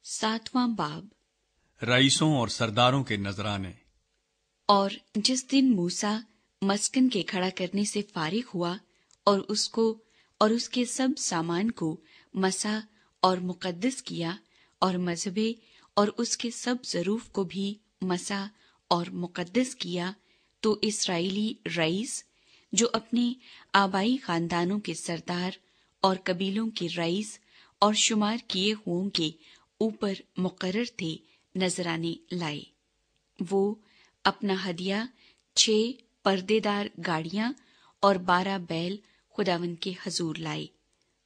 7वां बाब। रईसों और सरदारों के नजराने। और जिस दिन मूसा मस्कन के खड़ा करने से फारिग हुआ और उसको और उसके सब सामान को मसा और मुकद्दस किया और मजहबे और उसके सब ज़रूफ को भी मसा और मुकद्दस किया, तो इस्राएली रईस जो अपने आबाई खानदानों के सरदार और कबीलों के रईस और शुमार किए हुओं के ऊपर मुकर्रर थे, नजराने लाए। वो अपना हदिया 6 पर्देदार गाड़ियां और 12 बैल खुदावन के हजूर लाए।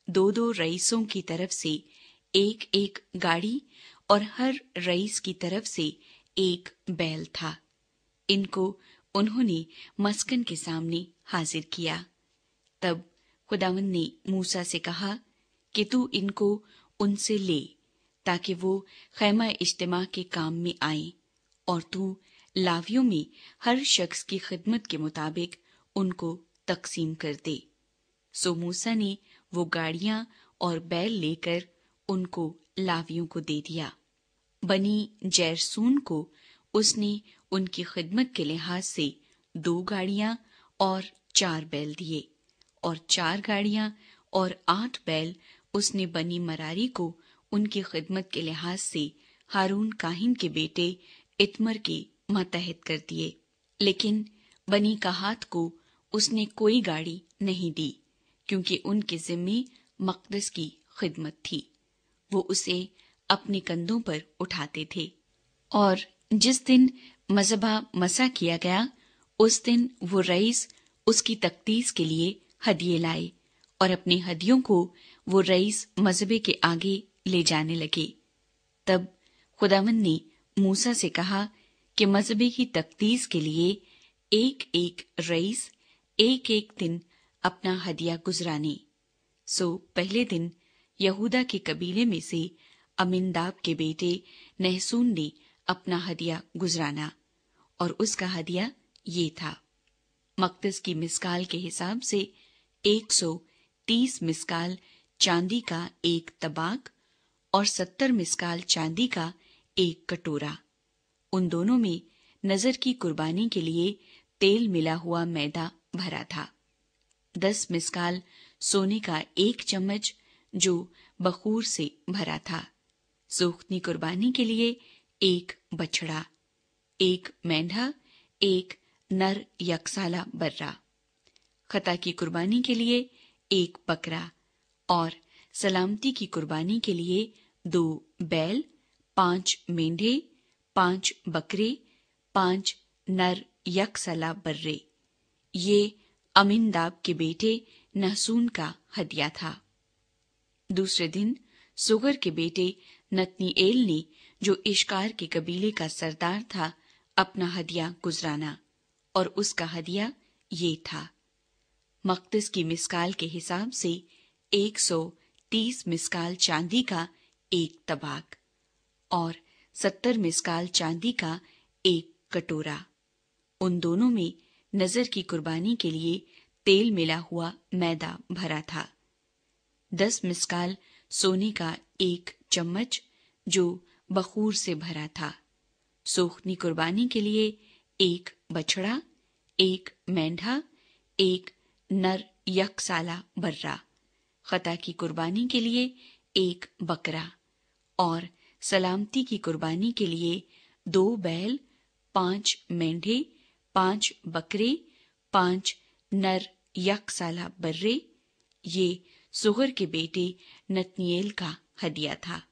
2-2 रईसों की तरफ से एक गाड़ी और हर रईस की तरफ से एक बैल था। इनको उन्होंने मस्कन के सामने हाजिर किया। तब खुदावन ने मूसा से कहा कि तू इनको उनसे ले, ताकि वो खैमा इज्तिमा के काम में आए, और तू लावियों में हर शख्स की खिदमत के मुताबिक उनको तकसीम कर दे। सो मूसा ने वो गाड़ियां और बैल लेकर उनको लावियों को दे दिया। बनी जैरसून को उसने उनकी खिदमत के लिहाज से 2 गाड़ियां और 4 बैल दिए, और 4 गाड़ियां और 8 बैल उसने बनी मरारी को उनकी खिदमत के लिहाज से हारून काहिन के बेटे इत्मर के मातहत कर दिए। लेकिन बनी कहात को उसने कोई गाड़ी नहीं दी, क्योंकि उनके जिम्मे मकदस की खिदमत थी। वो उसे अपने कंधों पर उठाते थे। और जिस दिन मज़बा मसा किया गया, उस दिन वो रईस उसकी तकदीस के लिए हदिये लाए, और अपने हदियों को वो रईस मज़बे के आगे ले जाने लगे। तब खुदावंद ने मूसा से कहा कि मज़बे की तकदीस के लिए एक रईस एक दिन अपना हदिया गुजराने। सो पहले दिन यहूदा के कबीले में से अमिनदाब के बेटे नहसून ने अपना हदिया गुजराना, और उसका हदिया ये था: मकदस की मिस्काल के हिसाब से 130 मिस्काल चांदी का एक तबाक और 70 मिस्काल चांदी का एक कटोरा। उन दोनों में नजर की कुर्बानी के लिए तेल मिला हुआ मैदा भरा था। 10 मिस्काल सोने का 1 चम्मच जो बखूर से भरा था। सूखनी कुर्बानी के लिए 1 बछड़ा, 1 मेंढा, 1 नर यकसाला बर्रा। खता की कुर्बानी के लिए 1 बकरा, और सलामती की कुर्बानी के लिए 2 बैल, 5 मेंढे, 5 बकरे, 5 नर यकसाला बर्रे। ये अमिनदाब के बेटे नहसून का हदिया था। दूसरे दिन सुगर के बेटे नतनीएल ने, जो इश्कार के कबीले का सरदार था, अपना हदिया गुजराना, और उसका हदिया ये था: मकदस की मिस्काल के हिसाब से 130 मिस्काल चांदी का एक तबाक और 70 मिस्काल चांदी का एक कटोरा। उन दोनों में नजर की कुर्बानी के लिए तेल मिला हुआ मैदा भरा था। 10 मिस्काल सोने का 1 चम्मच जो बखूर से भरा था। सूखनी कुर्बानी के लिए 1 बछड़ा, 1 मेंढा, 1 नर यकसाला बर्रा। खता की कुर्बानी के लिए 1 बकरा, और सलामती की कुर्बानी के लिए 2 बैल, 5 मेंढे, 5 बकरे, 5 नर यकसाला बर्रे। ये सुगर के बेटे नतनीएल का हदिया था।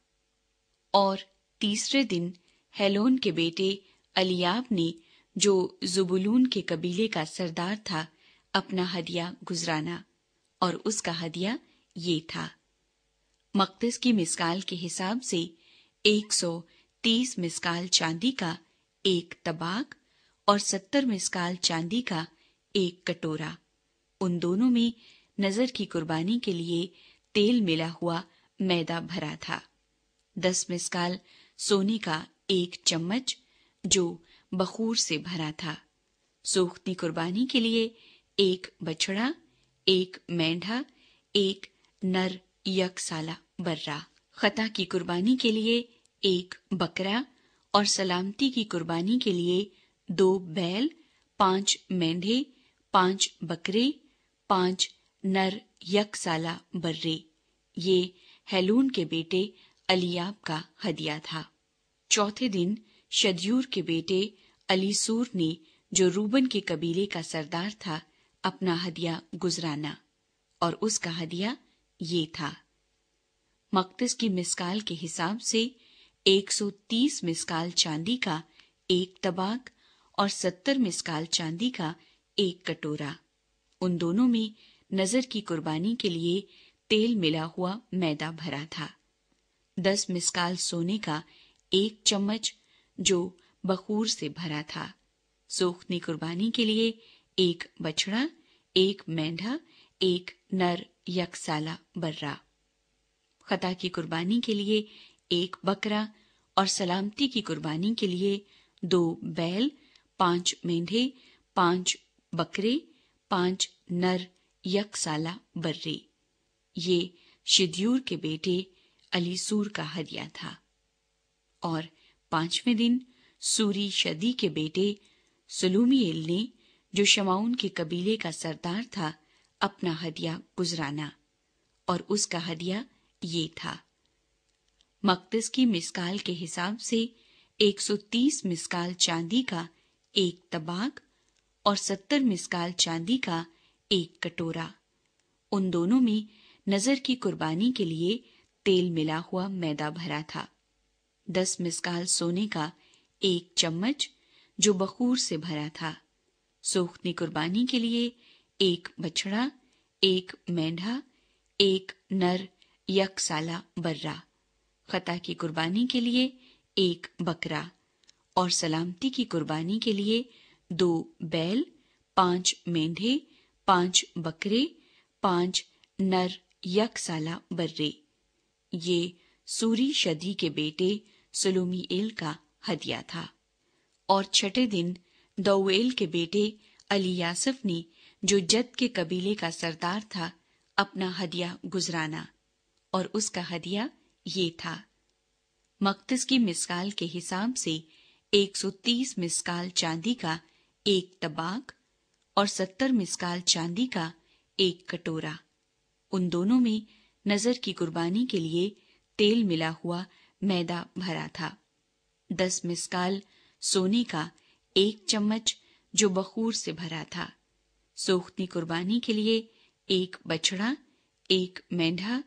और तीसरे दिन हेलोन के बेटे अलियाब ने, जो जुबुलून के कबीले का सरदार था, अपना हदिया गुजराना, और उसका हदिया ये था: मकदस की मिस्काल के हिसाब से 130 मिस्काल चांदी का एक तबाक और 70 मिस्काल चांदी का एक कटोरा। उन दोनों में नजर की कुर्बानी के लिए तेल मिला हुआ मैदा भरा था। 10 मिस्काल सोने का 1 चम्मच जो बखूर से भरा था। सूखती कुर्बानी के लिए 1 बछड़ा, 1 मेंढा, 1 नर यकसाला बर्रा। खता की कुर्बानी के लिए एक बकरा और सलामती की कुर्बानी के लिए 2 बैल, 5 मेंढे, 5 बकरे, 5 नर यकसाला बर्रे। ये हेलून के बेटे अलियाब का हदिया था। चौथे दिन शदयूर के बेटे अलीसूर ने, जो रूबन के कबीले का सरदार था, अपना हदिया गुजराना, और उसका हदिया ये था: मकदस की मिस्काल के हिसाब से 130 मिस्काल चांदी का एक तबाक और 70 मिस्काल चांदी का एक कटोरा। उन दोनों में नजर की कुर्बानी के लिए तेल मिला हुआ मैदा भरा था। 10 मिस्काल सोने का एक चम्मच जो बखूर से भरा था। सोखनी कुर्बानी के लिए एक बछड़ा, एक मेंढा, एक नर यकसाला बर्रा। खता की कुर्बानी के लिए एक बकरा और सलामती की कुर्बानी के लिए 2 बैल, 5 मेंढे, 5 बकरे, 5 नर यकसाला बर्रे। ये शिद्यूर के बेटे अलीसूर का हदिया था। और 5वें दिन सूरी शदी के बेटे सलूमीएल ने, जो शमाउन के कबीले का सरदार था, अपना हदिया गुजराना, और उसका हदिया ये था: मकदस की मिस्काल के हिसाब से 130 मिस्काल चांदी का एक तबाक और 70 मिस्काल चांदी का एक कटोरा। उन दोनों में नजर की कुर्बानी के लिए तेल मिला हुआ मैदा भरा था। 10 मिस्काल सोने का एक चम्मच जो बखूर से भरा था। सोखनी कुर्बानी के लिए एक बछड़ा, एक मेंढा, एक नर यकसाला बर्रा। खता की कुर्बानी के लिए एक बकरा, और सलामती की कुर्बानी के लिए 2 बैल, 5 मेंढे, 5 बकरे, 5 नर यकसाला बर्रे। ये सूरी शदी के बेटे सलूमीएल का हदिया था। और छठे दिन दौएल के बेटे अलीयासफ ने, जो जद के कबीले का सरदार था, अपना हदिया गुजराना, और उसका हदिया ये था: मकदस की मिस्काल के हिसाब से 130 मिस्काल चांदी का एक तबाक और 70 मिस्काल चांदी का एक कटोरा। उन दोनों में नजर की कुर्बानी के लिए तेल मिला हुआ मैदा भरा था। 10 मिस्काल सोने का एक चम्मच जो बखूर से भरा था। सोखनी कुर्बानी के लिए एक बछड़ा, एक मेंढा,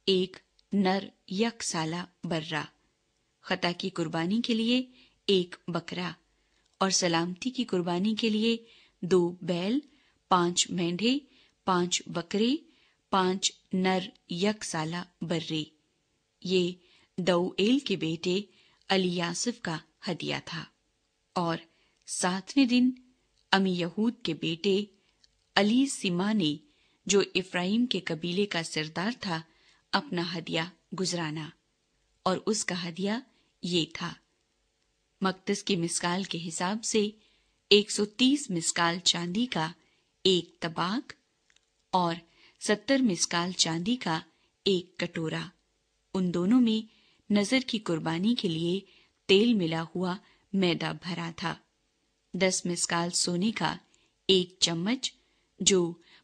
एक नर यकसाला बर्रा। खता की कुर्बानी के लिए एक बकरा, और सलामती की कुर्बानी के लिए 2 बैल, 5 मेंढे, 5 बकरे, 5 नर यकसाला बर्रे। ये दौएल के बेटे अलीयासफ का हदिया था। और 7वें दिन अमीयहूद के बेटे अलीसिमा ने, जो इफ्राइम के कबीले का सरदार था, अपना हदिया गुजराना, और उसका हदिया ये था: मकदस की मिस्काल के हिसाब से 130 मिस्काल चांदी का एक तबाक और 70 मिस्काल चांदी का एक कटोरा। उन दोनों में नजर की कुर्बानी के लिए तेल मिला हुआ मैदा भरा था। 10 मिस्काल सोने का एक चम्मच जो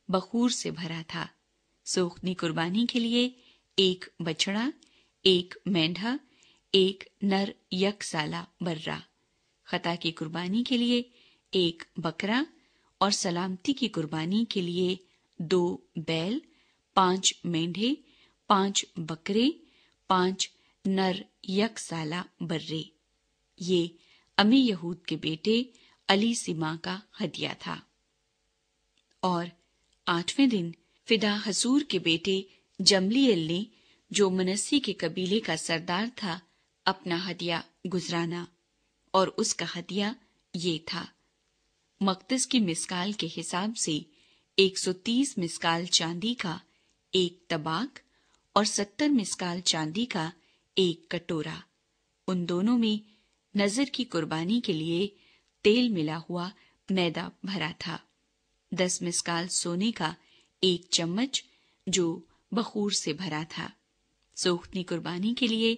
बखूर से भरा था। सोखनी कुर्बानी के लिए एक बछड़ा, एक मेंढा, एक नर यकसाला बर्रा। खता की कुर्बानी के लिए एक बकरा, और सलामती की कुर्बानी के लिए 2 बैल, 5 मेंढे, 5 बकरे, 5 नर यकसाला बर्रे। ये अमीयहूद के बेटे अलीसिमा का हदिया था। और 8वें दिन फिदा हसूर के बेटे जमलीएल ने, जो मनस्सी के कबीले का सरदार था, अपना हदिया गुजराना, और उसका हदिया ये था: मकदस की मिस्काल के हिसाब से 130 मिस्काल चांदी का एक तबाक और 70 मिस्काल चांदी का एक कटोरा। उन दोनों में नजर की कुर्बानी के लिए तेल मिला हुआ मैदा भरा था। 10 मिस्काल सोने का एक चम्मच जो बखूर से भरा था। सोखनी कुर्बानी के लिए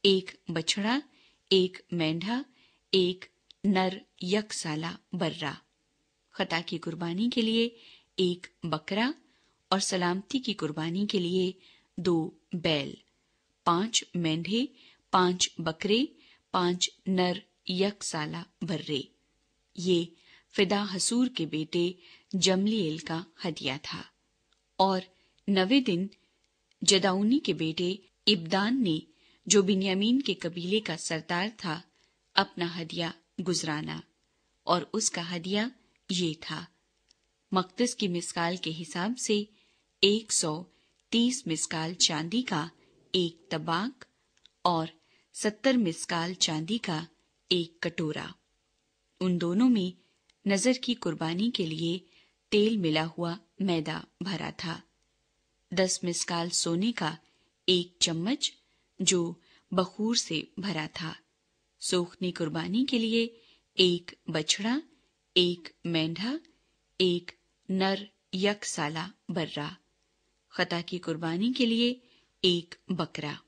एक बछड़ा, एक मेंढा, एक नर यकसाला बर्रा। खता की कुर्बानी के लिए एक बकरा और सलामती की कुर्बानी के लिए 2 बैल, 5 मेंढे, 5 बकरे, 5 नर यकसाला बर्रे। ये फिदा हसूर के बेटे जमलीएल का हदिया था। और 9वें दिन जदाऊनी के बेटे इब्दान ने, जो बिन्यामीन के कबीले का सरदार था, अपना हदिया गुजराना। और उसका हदिया ये था, मकदस की मिस्काल के हिसाब से 130 मिस्काल चांदी का एक तबाक और 70 मिस्काल चांदी का एक कटोरा। उन दोनों में नजर की कुर्बानी के लिए तेल मिला हुआ मैदा भरा था। 10 मिस्काल सोने का एक चम्मच जो बखूर से भरा था। सोखनी कुर्बानी के लिए एक बछड़ा, एक मेंढा, एक नर यकसाला बर्रा। खता की कुर्बानी के लिए एक बकरा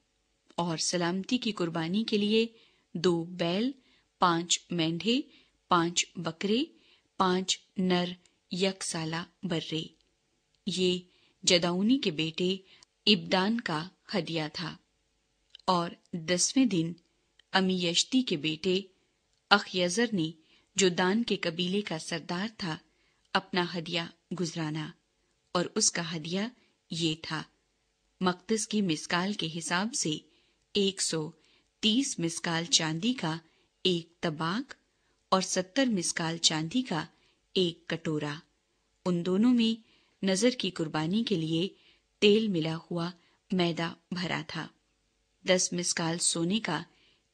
और सलामती की कुर्बानी के लिए 2 बैल, 5 मेंढे, 5 बकरे, 5 नर यकसाला बर्रे। ये जदाऊनी के बेटे इब्दान का हदिया था। और 10वें दिन अमीयश्ती के बेटे अखयजर ने, जो दान के कबीले का सरदार था, अपना हदिया गुजराना। और उसका हदिया ये था, मकदस की मिस्काल के हिसाब से 130 मिस्काल चांदी का एक तबाक और 70 मिस्काल चांदी का एक कटोरा। उन दोनों में नजर की कुर्बानी के लिए तेल मिला हुआ मैदा भरा था। 10 मिस्काल सोने का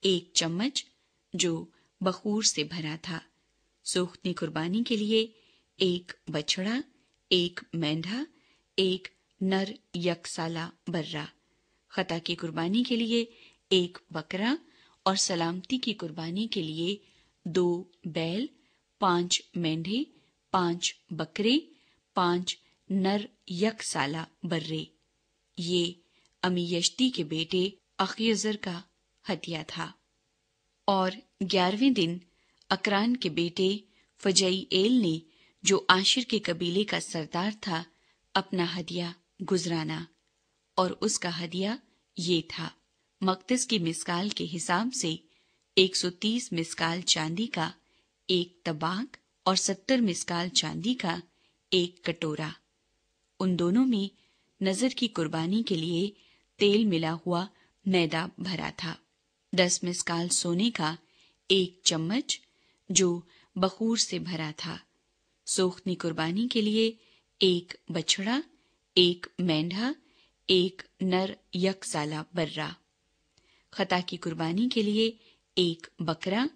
एक चम्मच जो बखूर से भरा था। सोखनी कुर्बानी के लिए एक बछड़ा, एक मेंढा, एक नर यकसाला बर्रा। खता की कुर्बानी के लिए एक बकरा और सलामती की कुर्बानी के लिए 2 बैल, 5 मेंढे, 5 बकरे, 5 नर यकसाला बर्रे। ये अमीयश्ती के बेटे अखयजर का हदिया था। और 11वें दिन अकरान के बेटे फजईएल ने, जो आशिर के कबीले का सरदार था, अपना हदिया गुजराना। और उसका हदिया ये था, मकदस की मिस्काल के हिसाब से 130 मिस्काल चांदी का एक तबाक और 70 मिस्काल चांदी का एक कटोरा। उन दोनों में नजर की कुर्बानी के लिए तेल मिला हुआ मैदा भरा था। 10 मिस्काल सोने का एक चम्मच जो बखूर से भरा था। सोखनी कुर्बानी के लिए एक बछड़ा, एक मेंढा, एक नर यकसाला बर्रा। खता की कुर्बानी के लिए एक बकरा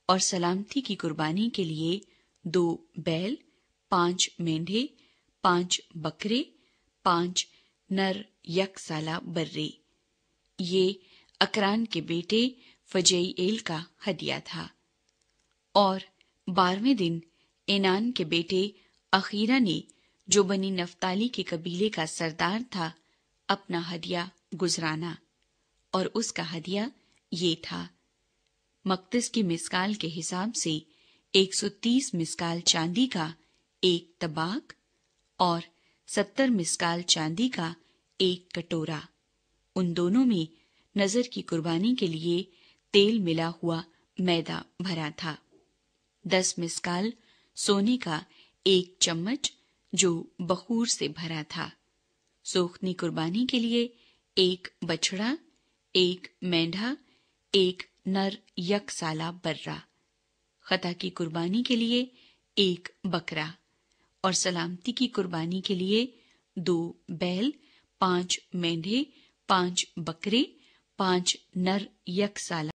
और सलामती की कुर्बानी के लिए 2 बैल, 5 मेंढे, 5 बकरे, 5 नर यकसाला बर्रे। ये अकरान के बेटे फजईएल का हदिया था। और 12वें दिन एनान के बेटे अखीरा ने, जो बनी नफ्ताली के कबीले का सरदार था, अपना हदिया गुजराना। और उसका हदिया ये था, मकदस की मिस्काल के हिसाब से 130 मिस्काल चांदी का एक तबाक और 70 मिस्काल चांदी का एक कटोरा। उन दोनों में नजर की कुर्बानी के लिए तेल मिला हुआ मैदा भरा था। 10 मिस्काल सोने का एक चम्मच जो बखूर से भरा था। सोखनी कुर्बानी के लिए एक बछड़ा, एक मेंढा, एक नर यकसाला बर्रा। खता की कुर्बानी के लिए एक बकरा और सलामती की कुर्बानी के लिए 2 बैल, 5 मेंढे, 5 बकरे, 5 नर यकसाला